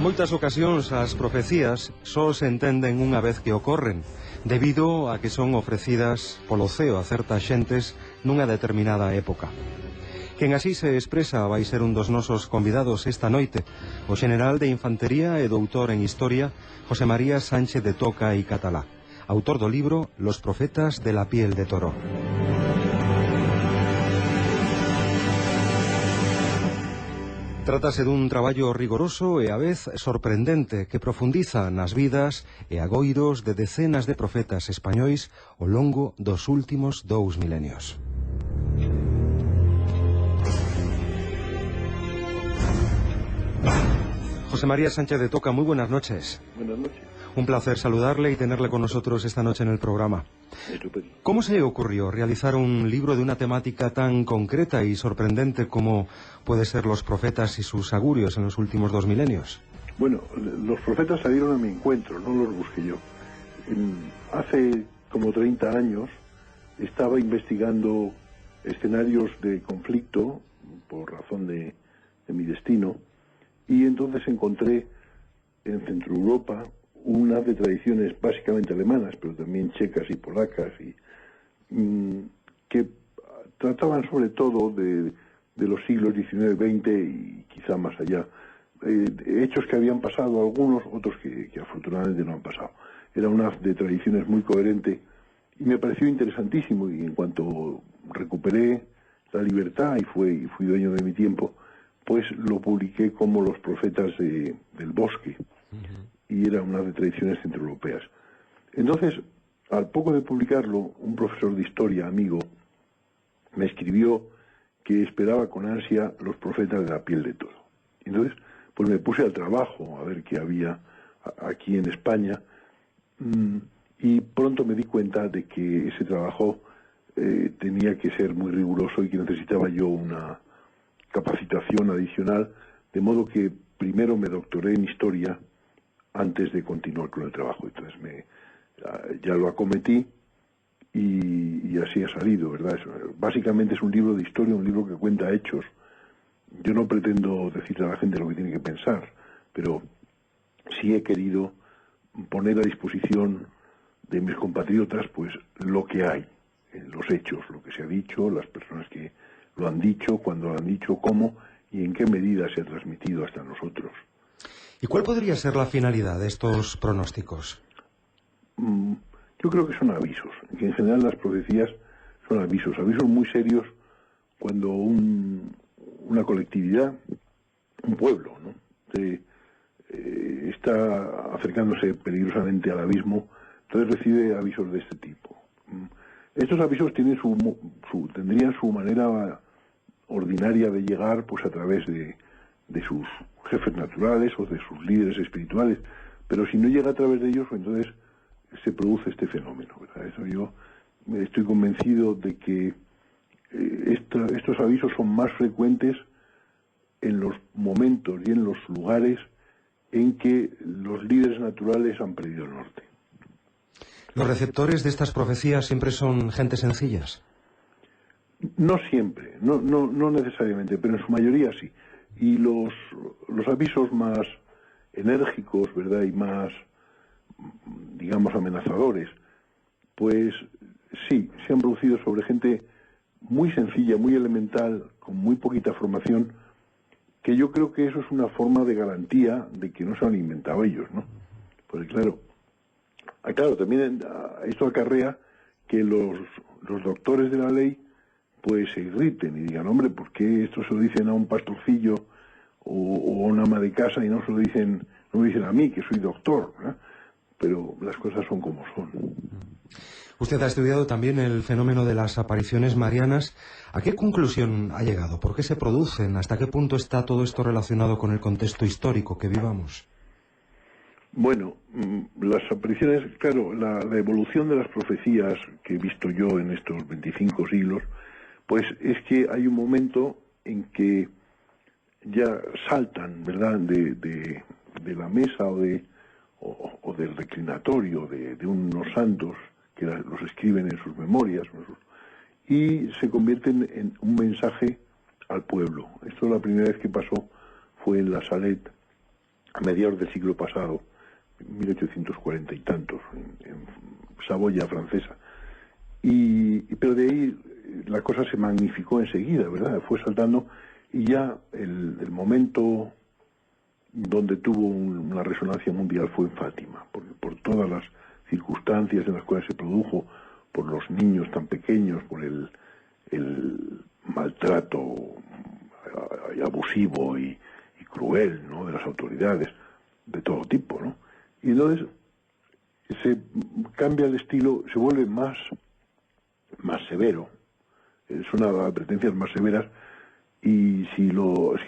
moitas ocasións as profecías só se entenden unha vez que ocorren, debido a que son ofrecidas polo ceo a certas xentes nunha determinada época. Quen así se expresa vai ser un dos nosos convidados esta noite, o xeneral de Infantería e doutor en Historia, José María Sánchez de Toca y Catalá, autor do libro Los profetas de la piel de toro. Trátase dun traballo rigoroso e a vez sorprendente que profundiza nas vidas e agoiros de decenas de profetas españois ao longo dos últimos 2 milenios. José María Sánchez de Toca, muy buenas noches. Buenas noches. Un placer saludarle y tenerle con nosotros esta noche en el programa. Estupendo. ¿Cómo se le ocurrió realizar un libro de una temática tan concreta y sorprendente como puede ser los profetas y sus augurios en los últimos 2 milenios? Bueno, los profetas salieron a mi encuentro, no los busqué yo. Hace como 30 años estaba investigando escenarios de conflicto por razón de mi destino, y entonces encontré en Centro Europa unas de tradiciones básicamente alemanas, pero también checas y polacas, y que trataban sobre todo de los siglos XIX, XX y quizá más allá. Hechos que habían pasado algunos, otros que afortunadamente no han pasado. Era una de tradiciones muy coherente y me pareció interesantísimo, y en cuanto recuperé la libertad y fui dueño de mi tiempo, pues lo publiqué como Los profetas del bosque. Y era una de tradiciones centroeuropeas. Entonces, al poco de publicarlo, un profesor de historia, amigo, me escribió que esperaba con ansia Los profetas de la piel de toro. Entonces, pues me puse al trabajo a ver qué había aquí en España, y pronto me di cuenta de que ese trabajo tenía que ser muy riguroso y que necesitaba yo una capacitación adicional, de modo que primero me doctoré en historia antes de continuar con el trabajo. Entonces ya lo acometí y así ha salido, ¿verdad? Básicamente es un libro de historia, un libro que cuenta hechos. Yo no pretendo decirle a la gente lo que tiene que pensar, pero sí he querido poner a disposición de mis compatriotas pues lo que hay, los hechos, lo que se ha dicho, las personas que lo han dicho, cuándo lo han dicho, cómo y en qué medida se ha transmitido hasta nosotros. ¿Y cuál podría ser la finalidad de estos pronósticos? Yo creo que son avisos, que en general las profecías son avisos muy serios cuando una colectividad, un pueblo, ¿no?, está acercándose peligrosamente al abismo, entonces recibe avisos de este tipo. Estos avisos tendrían su manera ordinaria de llegar pues a través de sus jefes naturales o de sus líderes espirituales, pero si no llega a través de ellos, entonces se produce este fenómeno, ¿verdad? Eso yo estoy convencido de que estos avisos son más frecuentes en los momentos y en los lugares en que los líderes naturales han perdido el norte. ¿Los receptores de estas profecías siempre son gente sencillas? No siempre, no necesariamente, pero en su mayoría sí. Y los avisos más enérgicos, ¿verdad?, y más, digamos, amenazadores, pues sí, se han producido sobre gente muy sencilla, muy elemental, con muy poquita formación, que yo creo que eso es una forma de garantía de que no se han inventado ellos, ¿no? Porque claro, también esto acarrea que los doctores de la ley pues se irriten y digan, hombre, ¿por qué esto se lo dicen a un pastorcillo o a una ama de casa y no me dicen a mí, que soy doctor, ¿eh? Pero las cosas son como son. Usted ha estudiado también el fenómeno de las apariciones marianas. ¿A qué conclusión ha llegado? ¿Por qué se producen? ¿Hasta qué punto está todo esto relacionado con el contexto histórico que vivamos? Bueno, las apariciones, claro, la evolución de las profecías que he visto yo en estos 25 siglos, pues es que hay un momento en que ya saltan, ¿verdad?, de la mesa o del reclinatorio de unos santos que los escriben en sus memorias, y se convierten en un mensaje al pueblo. Esto la primera vez que pasó fue en La Salette, a mediados del siglo pasado, 1840 y tantos, en Saboya francesa. Pero de ahí la cosa se magnificó enseguida, ¿verdad? Fue saltando, y ya el momento donde tuvo una resonancia mundial fue en Fátima, por todas las circunstancias en las cuales se produjo, por los niños tan pequeños, por el maltrato abusivo y cruel, ¿no?, de las autoridades de todo tipo, ¿no? Y entonces se cambia el estilo, se vuelve más severo, son advertencias más severas, y si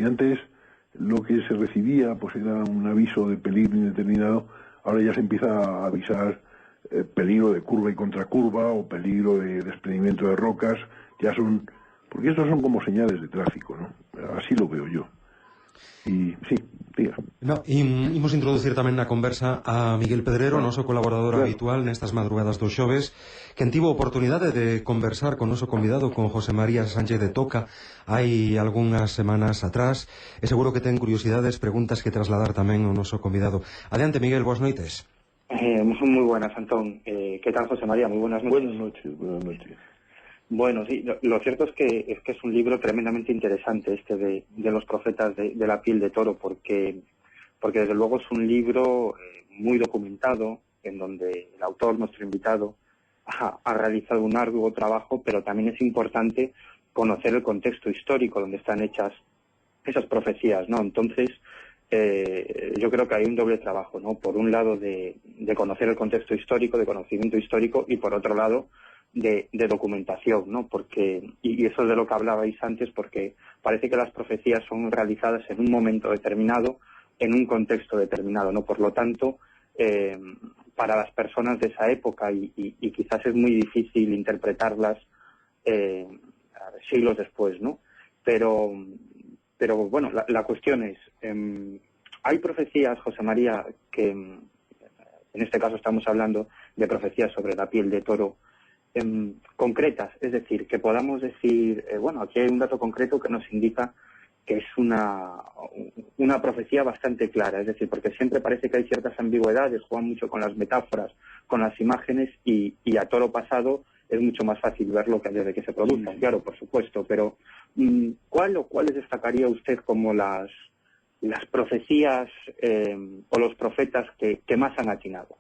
antes lo que se recibía pues era un aviso de peligro indeterminado, ahora ya se empieza a avisar peligro de curva y contracurva, o peligro de desprendimiento de rocas, porque estos son como señales de tráfico, ¿no? Así lo veo yo. Y sí, diga. Imos introducir tamén na conversa a Miguel Pedrero, noso colaborador habitual nestas madrugadas dos xoves, que tivo oportunidade de conversar con noso convidado, con José María Sánchez de Toca, hai algunhas semanas atrás, e seguro que ten curiosidades, preguntas que trasladar tamén ao noso convidado. Adiante, Miguel, boas noites. Muy buenas, Antón. ¿Qué tal, José María? Muy buenas noches. Buenas noches. Bueno, sí, lo cierto es que es un libro tremendamente interesante, este de los profetas de la piel de toro, porque desde luego es un libro muy documentado, en donde el autor, nuestro invitado, ha realizado un arduo trabajo, pero también es importante conocer el contexto histórico donde están hechas esas profecías, ¿no? Entonces, yo creo que hay un doble trabajo, ¿no? Por un lado de conocer el contexto histórico, de conocimiento histórico, y por otro lado de documentación, ¿no? Y eso es de lo que hablabais antes, porque parece que las profecías son realizadas en un momento determinado, en un contexto determinado, ¿no? Por lo tanto, para las personas de esa época, y quizás es muy difícil interpretarlas siglos después, ¿no? Pero bueno, la cuestión es, hay profecías, José María, que en este caso estamos hablando de profecías sobre la piel de toro, concretas, es decir, que podamos decir, bueno, aquí hay un dato concreto que nos indica que es una profecía bastante clara, es decir, porque siempre parece que hay ciertas ambigüedades, juegan mucho con las metáforas, con las imágenes, y a toro pasado es mucho más fácil verlo que desde que se produzca, claro, por supuesto, pero ¿cuáles destacaría usted como las profecías o los profetas que más han atinado?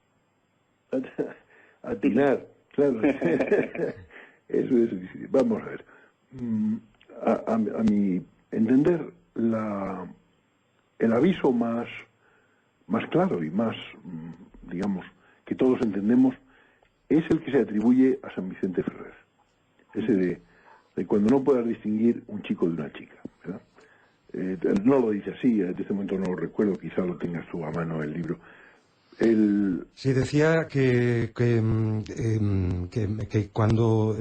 Atinar, claro. Eso es difícil. Vamos a ver. A mi entender, el aviso más claro y más, digamos, que todos entendemos, es el que se atribuye a San Vicente Ferrer. Ese de cuando no puedas distinguir un chico de una chica, ¿verdad? No lo dice así, en este momento no lo recuerdo, quizá lo tengas tú a mano el libro. Sí, decía que cuando...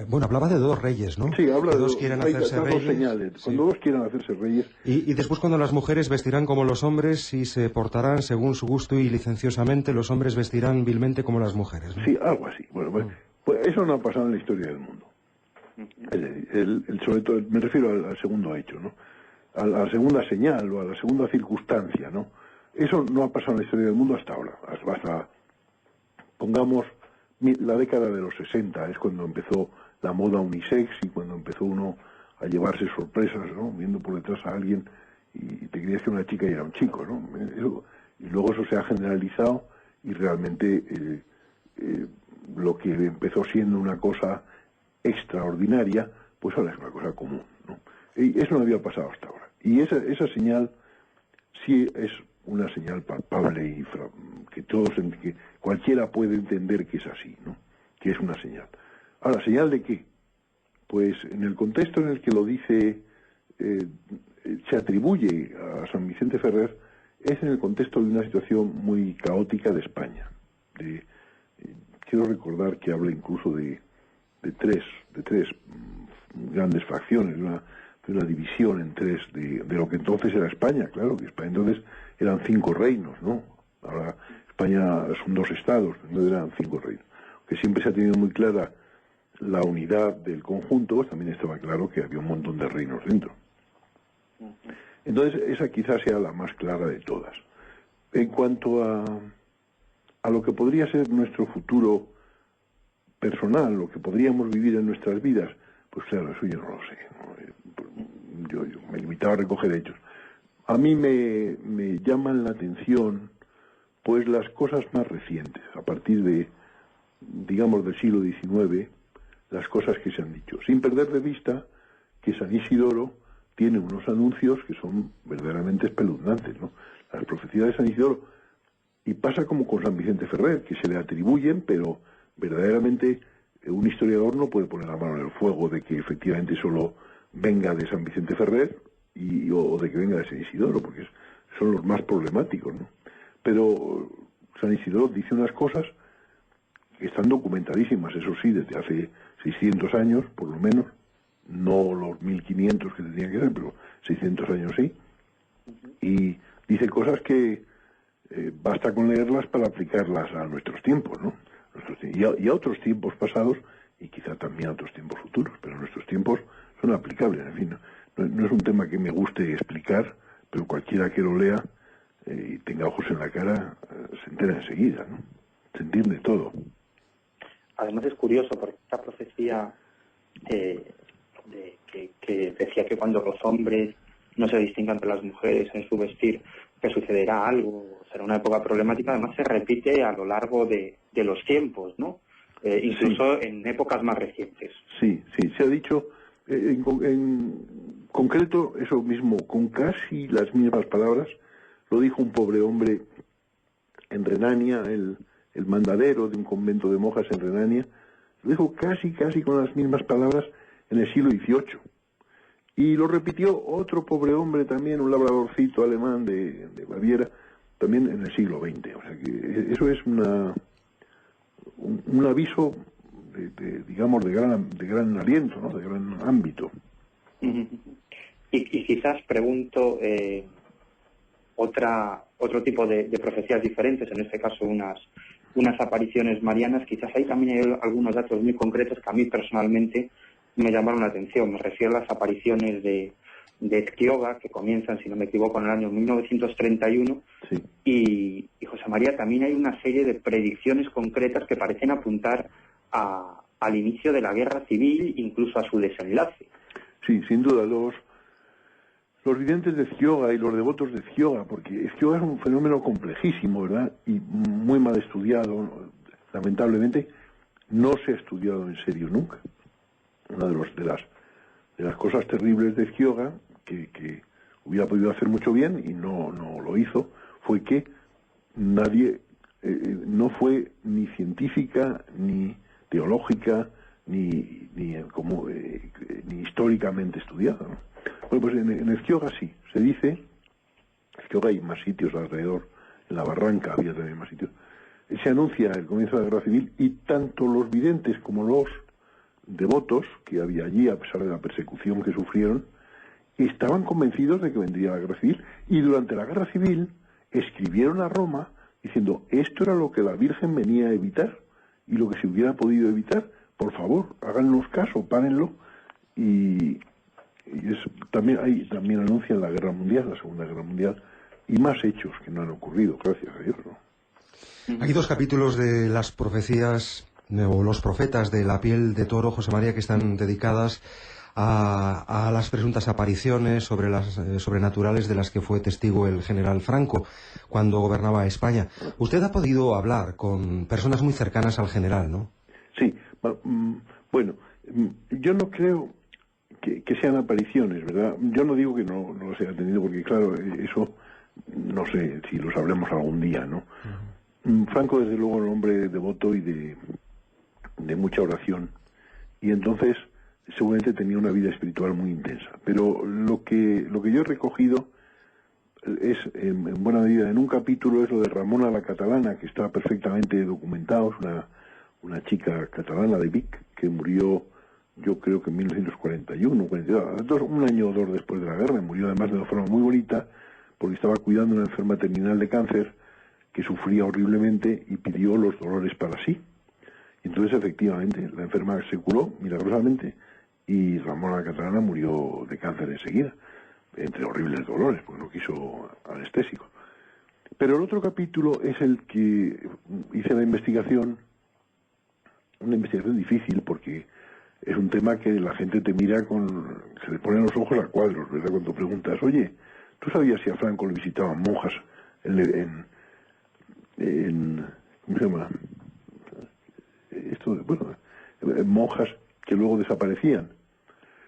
bueno, hablaba de dos reyes, ¿no? Sí, habla de dos quieran hacerse reyes. Señales, sí. Cuando dos quieran hacerse reyes. Y después, cuando las mujeres vestirán como los hombres y se portarán según su gusto, y licenciosamente los hombres vestirán vilmente como las mujeres, ¿no? Sí, algo así. Bueno, pues eso no ha pasado en la historia del mundo. Sobre todo, me refiero al segundo hecho, ¿no? A la segunda señal o a la segunda circunstancia, ¿no? Eso no ha pasado en la historia del mundo hasta ahora. Hasta, pongamos, la década de los 60 es cuando empezó la moda unisex, y cuando empezó uno a llevarse sorpresas, ¿no? Viendo por detrás a alguien y te creías que una chica y era un chico, ¿no? Y luego eso se ha generalizado, y realmente lo que empezó siendo una cosa extraordinaria, pues ahora es una cosa común, ¿no? Y eso no había pasado hasta ahora. Y esa señal sí es una señal palpable y que cualquiera puede entender que es así, ¿no? Que es una señal. Ahora, ¿señal de qué? Pues en el contexto en el que lo dice, se atribuye a San Vicente Ferrer, es en el contexto de una situación muy caótica de España. Quiero recordar que habla incluso de tres grandes facciones, de una división en tres de lo que entonces era España. Claro que España entonces eran 5 reinos, ¿no? Ahora España son 2 estados, entonces eran 5 reinos. Que siempre se ha tenido muy clara la unidad del conjunto, pues también estaba claro que había un montón de reinos dentro. Entonces, esa quizás sea la más clara de todas. En cuanto a lo que podría ser nuestro futuro personal, lo que podríamos vivir en nuestras vidas, pues claro, eso yo no lo sé, ¿no? Yo me limitaba a recoger hechos. A mí me llaman la atención pues las cosas más recientes, a partir de, digamos, del siglo XIX, las cosas que se han dicho, sin perder de vista que San Isidoro tiene unos anuncios que son verdaderamente espeluznantes, ¿no? Las profecías de San Isidoro, y pasa como con San Vicente Ferrer, que se le atribuyen, pero verdaderamente un historiador no puede poner la mano en el fuego de que efectivamente solo venga de San Vicente Ferrer o de que venga de San Isidoro, porque son los más problemáticos, ¿no? Pero San Isidoro dice unas cosas que están documentadísimas, eso sí, desde hace 600 años, por lo menos, no los 1500 que tendrían que ser, pero 600 años sí, y dice cosas que basta con leerlas para aplicarlas a nuestros tiempos, ¿no? Y a otros tiempos pasados, y quizá también a otros tiempos futuros, pero nuestros tiempos son aplicables, en fin, no es un tema que me guste explicar, pero cualquiera que lo lea y tenga ojos en la cara, se entera enseguida, ¿no? Se entiende todo. Además es curioso, porque esta profecía que decía que cuando los hombres no se distingan de las mujeres en su vestir, que sucederá algo, será una época problemática, además se repite a lo largo de los tiempos, ¿no? Incluso en épocas más recientes. Sí, se ha dicho, en concreto, eso mismo, con casi las mismas palabras, lo dijo un pobre hombre en Renania, el mandadero de un convento de monjas en Renania, lo dijo casi con las mismas palabras en el siglo XVIII. Y lo repitió otro pobre hombre también, un labradorcito alemán de Baviera, también en el siglo XX. O sea que eso es un aviso, digamos, de gran aliento, ¿no? De gran ámbito. Y quizás pregunto otro tipo de profecías diferentes, en este caso unas apariciones marianas. Quizás ahí también hay algunos datos muy concretos que a mí personalmente me llamaron la atención. Me refiero a las apariciones de Ezquioga, que comienzan, si no me equivoco, en el año 1931, sí. y José María, también hay una serie de predicciones concretas que parecen apuntar al inicio de la guerra civil, incluso a su desenlace. Sí, sin duda, los videntes de Ezquioga y los devotos de Ezquioga, porque Ezquioga es un fenómeno complejísimo, ¿verdad? Y muy mal estudiado, lamentablemente, no se ha estudiado en serio nunca. Una de las cosas terribles de Ezquioga, que hubiera podido hacer mucho bien y no lo hizo, fue que nadie, no fue ni científica, ni teológica, ni históricamente estudiada, ¿no? Bueno, pues en Ezquioga sí, se dice, Ezquioga hay más sitios alrededor, en la Barranca había también más sitios, se anuncia el comienzo de la guerra civil y tanto los videntes como los devotos que había allí, a pesar de la persecución que sufrieron, estaban convencidos de que vendría la guerra civil, y durante la guerra civil escribieron a Roma diciendo, esto era lo que la Virgen venía a evitar y lo que se hubiera podido evitar, por favor, háganos caso, párenlo. Y también anuncian la guerra mundial, la Segunda Guerra Mundial, y más hechos que no han ocurrido, gracias a Dios, ¿no? Hay dos capítulos de las profecías o los profetas de la piel de toro, José María, que están dedicadas a las presuntas apariciones sobrenaturales de las que fue testigo el general Franco cuando gobernaba España. Usted ha podido hablar con personas muy cercanas al general, ¿no? Sí, bueno, yo no creo que sean apariciones, ¿verdad? Yo no digo que no los haya tenido, porque claro, eso no sé si lo sabremos algún día, ¿no? Franco, desde luego, era un hombre devoto y de mucha oración, y entonces seguramente tenía una vida espiritual muy intensa. Pero lo que yo he recogido es, en buena medida, en un capítulo, es lo de Ramona la Catalana, que está perfectamente documentado. Es una chica catalana de Vic, que murió, yo creo que en 1941, 42, un año o dos después de la guerra. Murió además de una forma muy bonita, porque estaba cuidando a una enferma terminal de cáncer que sufría horriblemente y pidió los dolores para sí. Entonces, efectivamente, la enferma se curó milagrosamente y Ramona la Catalana murió de cáncer enseguida. entre horribles dolores, porque no quiso anestésico. Pero el otro capítulo es el que hice la investigación, una investigación difícil, porque es un tema que la gente te mira se le ponen los ojos a cuadros, ¿verdad? Cuando preguntas, oye, ¿tú sabías si a Franco le visitaban monjas ¿cómo se llama? Monjas que luego desaparecían.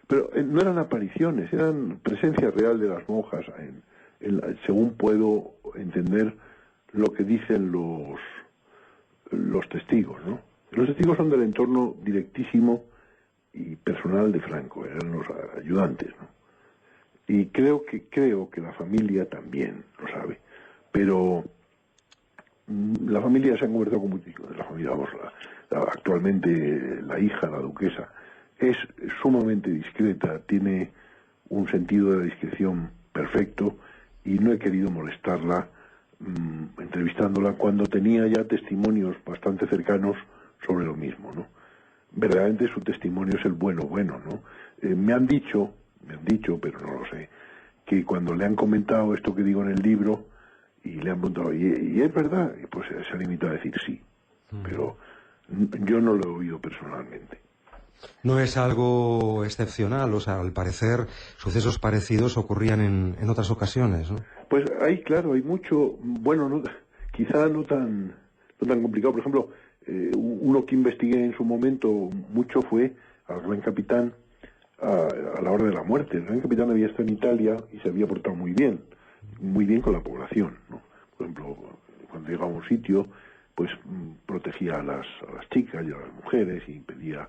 Pero no eran apariciones, eran presencia real de las monjas, según puedo entender lo que dicen los testigos, ¿no? Los testigos son del entorno directísimo y personal de Franco, eran los ayudantes, ¿no? Y creo que la familia también lo sabe, pero la familia se ha convertido como la familia, actualmente la hija, la duquesa, es sumamente discreta, tiene un sentido de la discreción perfecto y no he querido molestarla entrevistándola cuando tenía ya testimonios bastante cercanos sobre lo mismo, ¿no? Verdaderamente su testimonio es el bueno, ¿no? Me han dicho, pero no lo sé, que cuando le han comentado esto que digo en el libro y le han preguntado, ¿y es verdad? Y pues se ha limitado a decir sí, pero yo no lo he oído personalmente. No es algo excepcional, o sea, al parecer sucesos parecidos ocurrían en otras ocasiones, ¿no? Pues claro, hay mucho, bueno, quizá no tan complicado. Por ejemplo, uno que investigué en su momento mucho fue al Gran Capitán a la hora de la muerte. El Gran Capitán había estado en Italia y se había portado muy bien con la población, ¿no? Por ejemplo, cuando llegaba a un sitio, pues protegía a las chicas y a las mujeres y impedía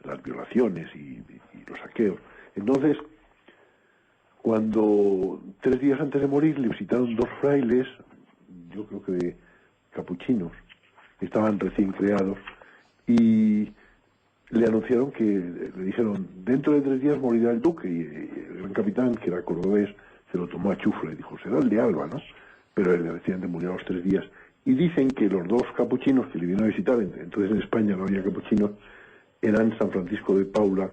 las violaciones y los saqueos. Entonces, cuando 3 días antes de morir le visitaron 2 frailes, yo creo que de capuchinos, que estaban recién creados, y le anunciaron le dijeron, dentro de 3 días morirá el duque, y el Gran Capitán, que era cordobés, se lo tomó a chufla y dijo, será el de Alba, ¿no? Pero el accidente murió a los 3 días. Y dicen que los 2 capuchinos que le vinieron a visitar, entonces en España no había capuchinos, eran San Francisco de Paula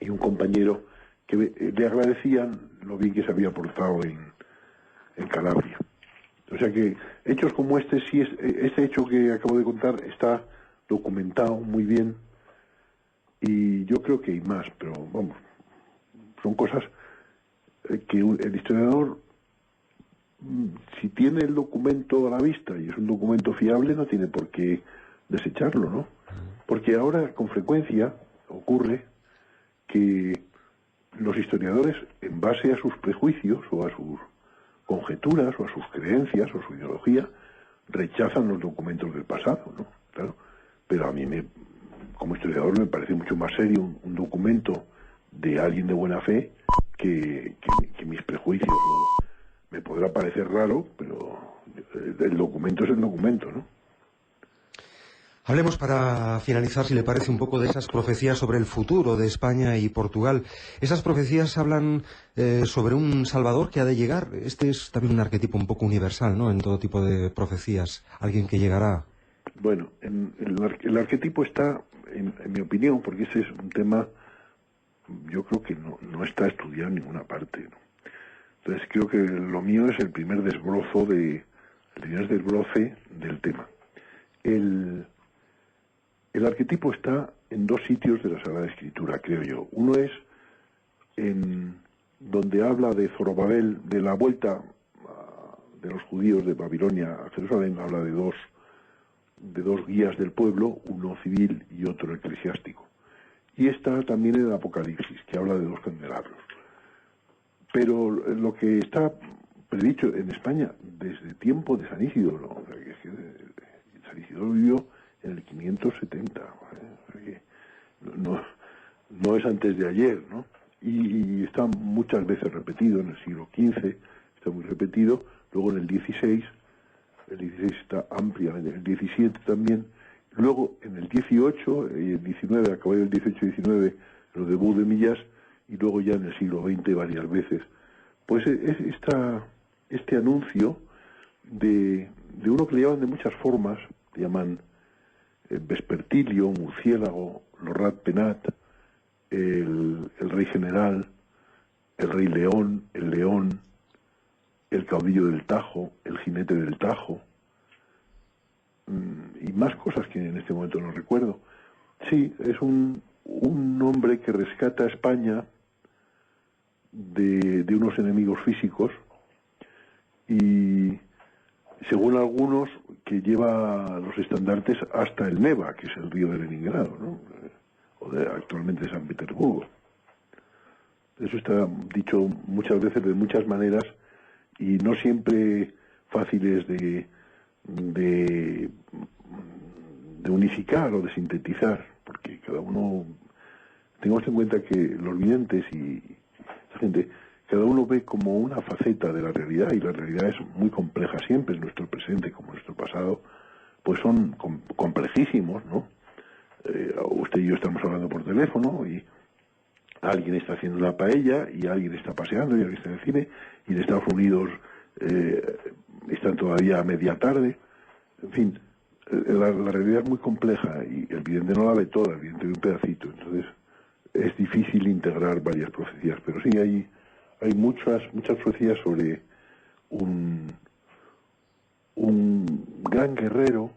y un compañero que le agradecían lo bien que se había portado en Calabria. O sea que hechos como este hecho que acabo de contar está documentado muy bien y yo creo que hay más, pero vamos, son cosas que el historiador, si tiene el documento a la vista y es un documento fiable, no tiene por qué desecharlo, ¿no? Porque ahora con frecuencia ocurre que los historiadores, en base a sus prejuicios o a sus conjeturas o a sus creencias o su ideología, rechazan los documentos del pasado, ¿no? Claro. Pero a mí, como historiador, me parece mucho más serio un documento de alguien de buena fe que mis prejuicios, ¿no? Me podrá parecer raro, pero el documento es el documento, ¿no? Hablemos para finalizar, si le parece, un poco de esas profecías sobre el futuro de España y Portugal. Esas profecías hablan sobre un Salvador que ha de llegar. Este es también un arquetipo un poco universal, ¿no?, en todo tipo de profecías. Alguien que llegará. Bueno, el arquetipo está, en mi opinión, porque ese es un tema, yo creo que no está estudiado en ninguna parte, ¿no? Entonces creo que lo mío es el primer desbroce del tema. El arquetipo está en 2 sitios de la Sagrada Escritura, creo yo. Uno es en donde habla de Zorobabel, de la vuelta de los judíos de Babilonia a Jerusalén, habla de dos guías del pueblo, uno civil y otro eclesiástico. Y está también en el Apocalipsis, que habla de 2 candelabros. Pero lo que está predicho en España desde tiempo de San Isidro, ¿no? O sea, que San Isidro vivió en el 570, no es antes de ayer, ¿no? Y está muchas veces repetido, en el siglo XV está muy repetido, luego en el XVI está ampliamente, en el XVII también, luego en el XVIII y el XIX, a caballo del XVIII y XIX, lo de Bou de Millas, y luego ya en el siglo XX varias veces. Pues es este anuncio de uno que le llaman de muchas formas, le llaman Vespertilio, Murciélago, Lorrat Penat, el Rey General, el Rey León, el León, el Caudillo del Tajo, el Jinete del Tajo, y más cosas que en este momento no recuerdo. Sí, es un hombre que rescata a España de unos enemigos físicos y, según algunos, que lleva los estandartes hasta el Neva, que es el río de Leningrado, ¿no? Actualmente San Petersburgo. Eso está dicho muchas veces de muchas maneras y no siempre fáciles de unificar o de sintetizar, porque cada uno, tengamos en cuenta que los videntes y la gente, cada uno ve como una faceta de la realidad, y la realidad es muy compleja siempre, nuestro presente como nuestro pasado, pues son complejísimos, ¿no? Usted y yo estamos hablando por teléfono y alguien está haciendo una paella y alguien está paseando y alguien está en el cine, y en Estados Unidos están todavía a media tarde. En fin, la realidad es muy compleja y el vidente no la ve toda, el vidente ve un pedacito, entonces es difícil integrar varias profecías, pero sí hay muchas profecías sobre un gran guerrero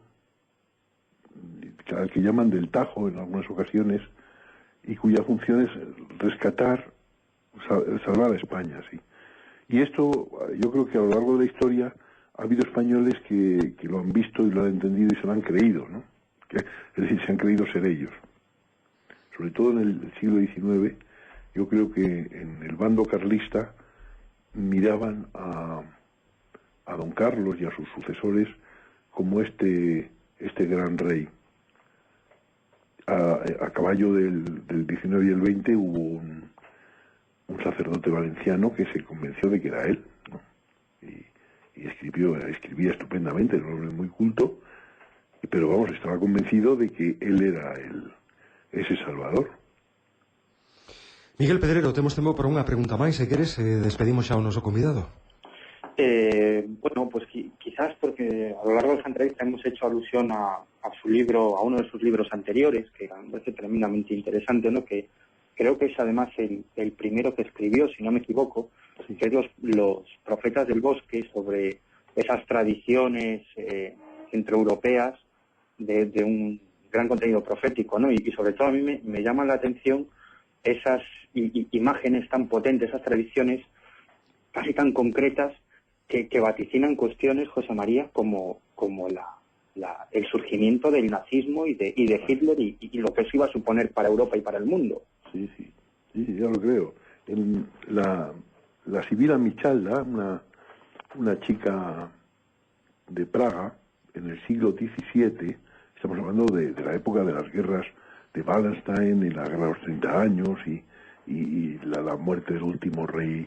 al que llaman del Tajo en algunas ocasiones, y cuya función es rescatar, salvar a España, sí. Y esto, yo creo que a lo largo de la historia ha habido españoles que lo han visto y lo han entendido y se lo han creído, ¿no? Es decir, se han creído ser ellos. Sobre todo en el siglo XIX, yo creo que en el bando carlista miraban a don Carlos y a sus sucesores como este gran rey. A caballo del 19 y el 20 hubo un sacerdote valenciano que se convenció de que era él, ¿no? Y escribía estupendamente, era un hombre muy culto, pero vamos, estaba convencido de que él era ese Salvador. Miguel Pedrero, temos tempo para unha pregunta máis, se queres, despedimos xa o noso convidado. Bueno, pues quizás porque a lo largo de esta entrevista hemos hecho alusión a su libro, a uno de sus libros anteriores, que me parece tremendamente interesante, ¿no? Que creo que es además el primero que escribió, si no me equivoco, que es los Profetas del Bosque, sobre esas tradiciones centroeuropeas de un gran contenido profético, ¿no? Y sobre todo a mí me llaman la atención esas imágenes tan potentes, esas tradiciones casi tan concretas que vaticinan cuestiones, José María, como el surgimiento del nazismo y de Hitler y lo que eso iba a suponer para Europa y para el mundo. Sí, ya lo creo. La Sibila Michalda, una chica de Praga, en el siglo XVII, estamos hablando de la época de las guerras de Wallenstein y la guerra de los 30 años y la muerte del último rey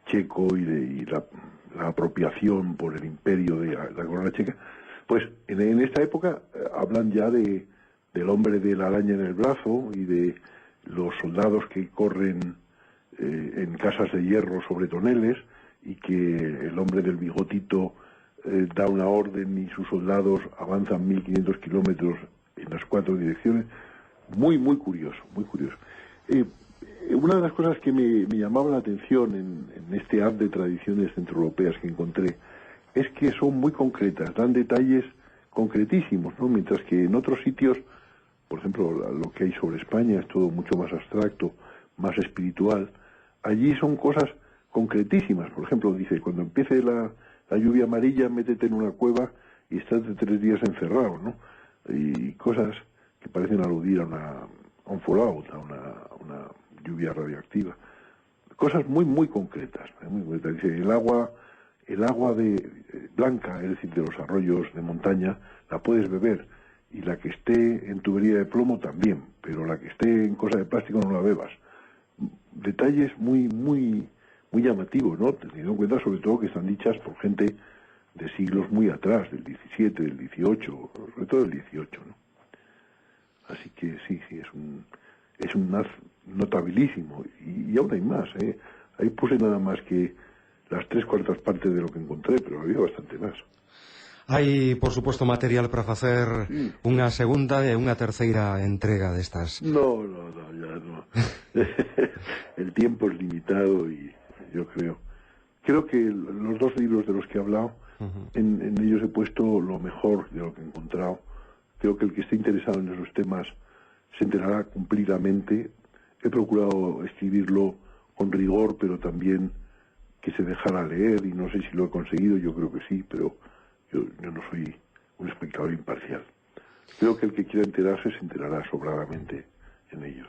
checo y la apropiación por el imperio de la corona checa, pues en esta época hablan ya del hombre de la araña en el brazo y de los soldados que corren en casas de hierro sobre toneles, y que el hombre del bigotito da una orden y sus soldados avanzan 1500 kilómetros en las 4 direcciones. Muy curioso, muy curioso. Una de las cosas que me llamaba la atención en este haz de tradiciones centroeuropeas que encontré es que son muy concretas, dan detalles concretísimos, ¿no? Mientras que en otros sitios, por ejemplo, lo que hay sobre España es todo mucho más abstracto, más espiritual. Allí son cosas concretísimas. Por ejemplo, dice, cuando empiece la lluvia amarilla, métete en una cueva y estate 3 días encerrado, ¿no? Y cosas que parecen aludir a un fallout, a una lluvia radioactiva. Cosas muy concretas, muy concretas. Dice, el agua blanca, es decir, de los arroyos de montaña, la puedes beber, y la que esté en tubería de plomo también, pero la que esté en cosa de plástico no la bebas. Detalles muy llamativos, ¿no? Teniendo en cuenta sobre todo que están dichas por gente de siglos muy atrás, del 17, del 18, sobre todo del 18, ¿no? Así que sí, es un haz notabilísimo, y aún hay más, ¿eh? Ahí puse nada más que las 3/4 partes de lo que encontré, pero había bastante más. Hai, por suposto, material para facer unha segunda e unha terceira entrega destas. No, ya no. El tiempo es limitado y yo creo que los dos libros de los que he hablado, en ellos he puesto lo mejor de lo que he encontrado. Creo que el que esté interesado en esos temas se enterará cumplidamente. He procurado escribirlo con rigor, pero también que se dejara leer, y no sé si lo he conseguido, yo creo que sí, pero yo no soy un espectador imparcial. Creo que el que quiera enterarse se enterará sobradamente en ellos.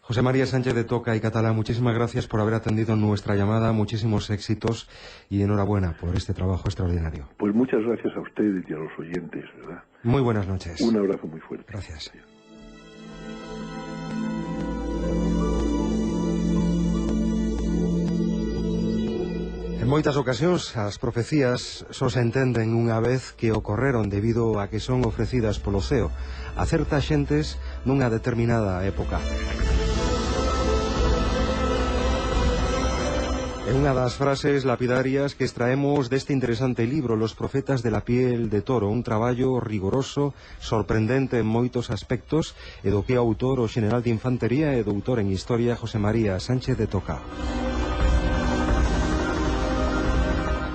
José María Sánchez de Toca y Catalá, muchísimas gracias por haber atendido nuestra llamada, muchísimos éxitos y enhorabuena por este trabajo extraordinario. Pues muchas gracias a ustedes y a los oyentes, ¿verdad? Muy buenas noches. Un abrazo muy fuerte. Gracias. En moitas ocasións as profecías só se entenden unha vez que ocorreron debido a que son ofrecidas polo ceo a certas xentes nunha determinada época. É unha das frases lapidarias que extraemos deste interesante libro Los profetas de la piel de toro, un traballo rigoroso, sorprendente en moitos aspectos e do que o autor, o xeneral de infantería e doutor en historia José María Sánchez de Toca.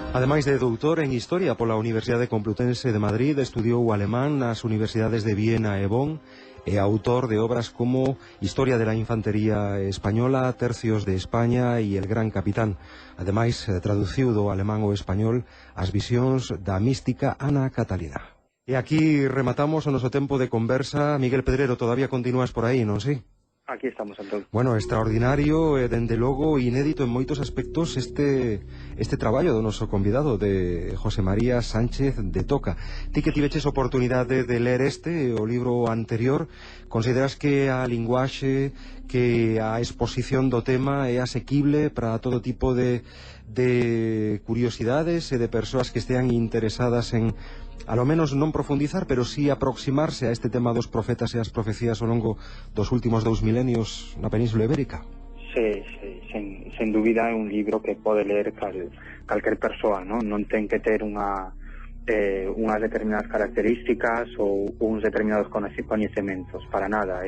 Ademais de doutor en Historia pola Universidade Complutense de Madrid, estudiou o alemán nas universidades de Viena e Bonn e autor de obras como Historia de la Infantería Española, Tercios de España e El Gran Capitán. Ademais, traduciu do alemán ao español as visións da mística Ana Catalina. E aquí rematamos o noso tempo de conversa. Miguel Pedrero, todavía continúas por aí, non si? Aquí estamos, Antón. Bueno, extraordinario e, dende logo, inédito en moitos aspectos este traballo do noso convidado, de José María Sánchez de Toca. Ti que tiveches oportunidade de ler este, o libro anterior, consideras que a linguaxe, que a exposición do tema é asequible para todo tipo de curiosidades e de persoas que estean interesadas en, a lo menos non profundizar, pero sí aproximarse a este tema dos profetas e as profecías ao longo dos últimos 2 milenios na Península Ibérica? Sí, sen dúbida é un libro que pode ler calquer persoa, non ten que ter unhas determinadas características ou uns determinados coñecementos, para nada.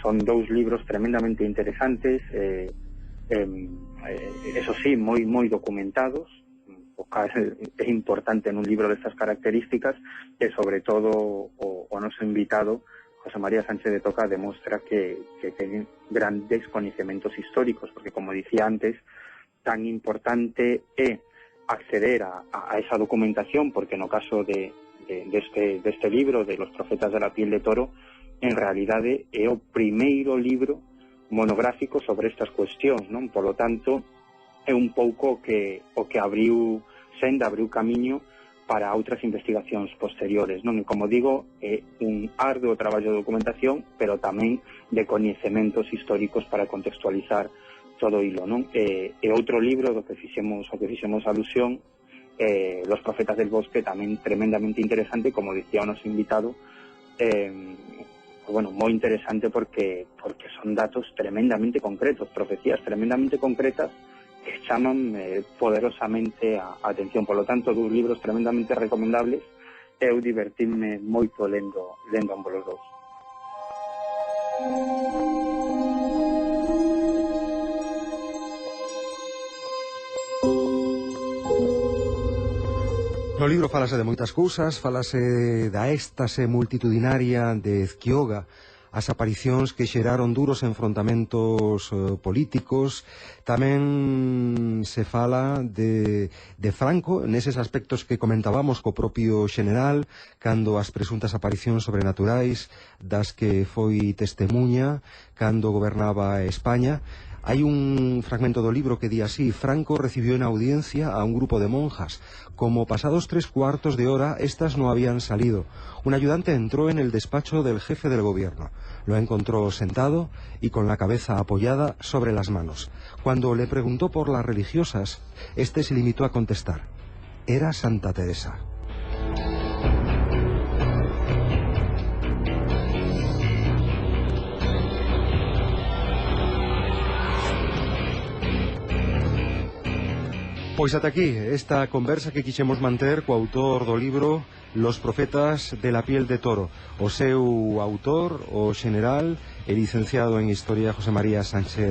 Son 2 libros tremendamente interesantes, eso sí, moi documentados. O que é importante nun libro destas características, e sobre todo o noso invitado José María Sánchez de Toca demostra que ten grandes coñecementos históricos, porque, como dicía antes, tan importante é acceder a esa documentación, porque no caso deste libro de Los profetas de la piel de toro, en realidade é o primeiro libro monográfico sobre estas cuestións, non? Por lo tanto, é un pouco o que abriu camiño para outras investigacións posteriores, non? E, como digo, é un arduo traballo de documentación, pero tamén de coñecementos históricos para contextualizar todo hilo, non? E outro libro do que fixemos alusión, Los profetas del bosque, tamén tremendamente interesante, como dicía o noso invitado, moi interesante porque son datos tremendamente concretos, profecías tremendamente concretas que chaman poderosamente a atención. Por lo tanto, 2 libros tremendamente recomendables. Eu divertirme moito lendo ambos os 2. No libro falase de moitas cousas, falase da éxtase multitudinaria de Ezquioga, as aparicións que xeraron duros enfrontamentos políticos. Tamén se fala de Franco neses aspectos que comentábamos co propio xeneral, cando as presuntas aparicións sobrenaturais das que foi testemuña cando gobernaba España. Hai un fragmento do libro que di así: Franco recibió en audiencia a un grupo de monjas. Como pasados 3/4 de hora, estas no habían salido. Un ayudante entró en el despacho del jefe del gobierno. Lo encontró sentado y con la cabeza apoyada sobre las manos. Cuando le preguntó por las religiosas, este se limitó a contestar: era Santa Teresa. Pois ata aquí esta conversa que quixemos manter co autor do libro Los profetas de la piel de toro. O seu autor, o xeneral e licenciado en Historia José María Sánchez de